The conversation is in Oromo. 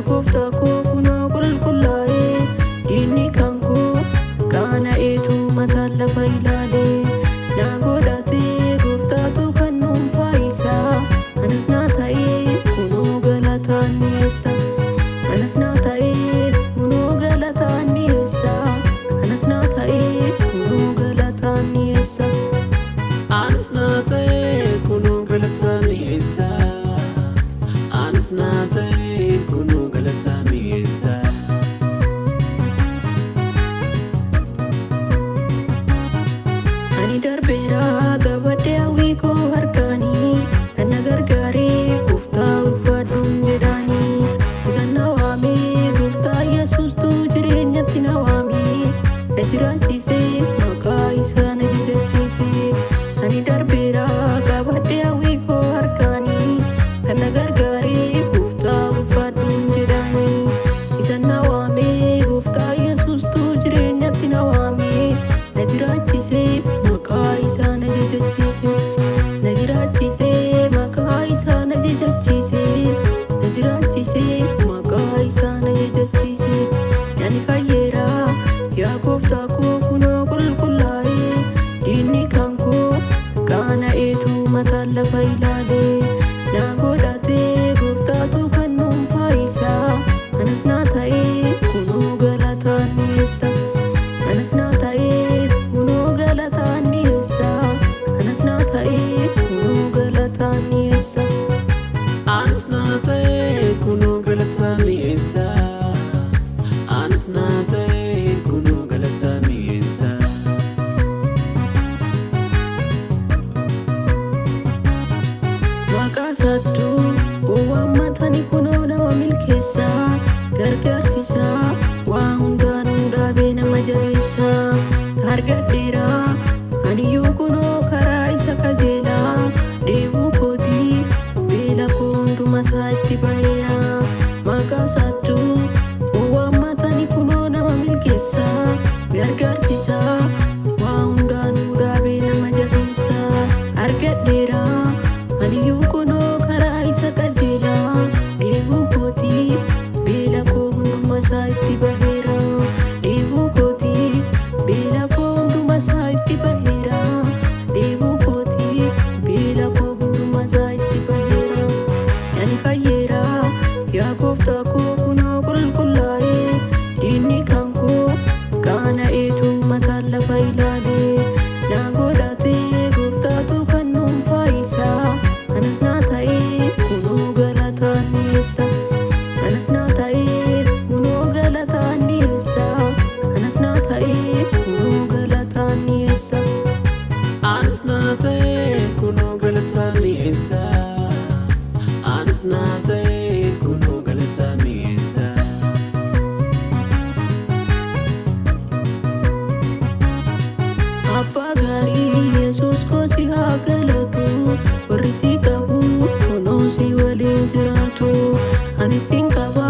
gooftaa koo kunoo qulqullaa'ee diinni kan koo qaana'eetu mataan lafa ilaalee naa godhatee gooftaatu kan dhuunfaa isaa anas naa ta'ee kunoo galataan dhiyeessa anas naa ta'ee kunoo galataan dhiyeessa anas naa ta'ee kunoo galataan dhiyeessa anas naa ta'ee kunoo galataan dhiyeessa anas naa ta'ee kunoo galataan dhiyeessa. Ani darbeera gabaddee hawwii koo harkaanii kan na gargaaree gooftaa ulfaadhuun jedhaanii isaan na waamee gooftaa Yesuustuu jireenyatti na waamee na jiraachisee maqaa isaa na jajachiisee. Ani darbeera gabaddee hawwii koo harkaanii kan na gargaaree gooftaa ulfaadhuun jedhaanii isaan na waamee gooftaa Yesuustuu jireenyatti na waamee na jiraachisee maqaa isaa na jajachiisee. Na jiraachisee maqaa isaa na jajachiisee. Na jiraachisee maqaa isaa na jajachiisee. Ani fayyeera yaa gooftaa koo kunoo qulqullaa'ee diinni kan koo qaana'eetu mataan lafa ilaalee naa godhatee gooftaatu kan dhuunfaa isaa anas naa ta'ee kunoo galataan dhiyeessa anas naa ta'ee kunoo galataan dhiyeessa anas naa ta'ee kunoo galataan dhiyeessa. Anas naa ta'ee kunoo galataan dhiyeessa anas naa ta'ee kunoo galataan dhiyeessa. Maqaa isaattuu waammatanii kunoo nama milkeessa gargaarsiisa waa hundaanuu dhaabee nama jabeessa. Argadheera aniyyuu kunoo karaa isa qajeelaa deebuu kootii beela koo hunduma isaa itti baheera. Maqaa isaattuu waammatanii kunoo nama milkeessa gargaarsiisa waa hundaanuu dhaabee nama jabeessa. Argadheera aniyyuu kunoo karaa isa qajeelaa deebuu kootii beela koo hunduma isaa itti baheera. Deebuu kootii beela koo hunduma isaa itti baheera. Deebuu kootii beela koo hunduma isaa itti baheera. Ani fayyeera yaa gooftaa koo kunoo qulqullaa'ee diinni kan koo qaana'eetu mataan lafa ilaalee naa godhatee gooftaatu kan dhuunfaa isaa anas naa ta'ee kunoo galataan dhiyeessa anas naa ta'ee kunoo galataan dhiyeessa anas naa ta'ee kunoo galataan dhiyeessa. Anas naa ta'ee kunoo galataan dhiyeessa anas naa ta'ee kunoo galataan dhiyeessa. Abbaa gaarii Yesuus koo si haa galatu warri si qabu kunoo si waliin jiraatu ani sin qaba.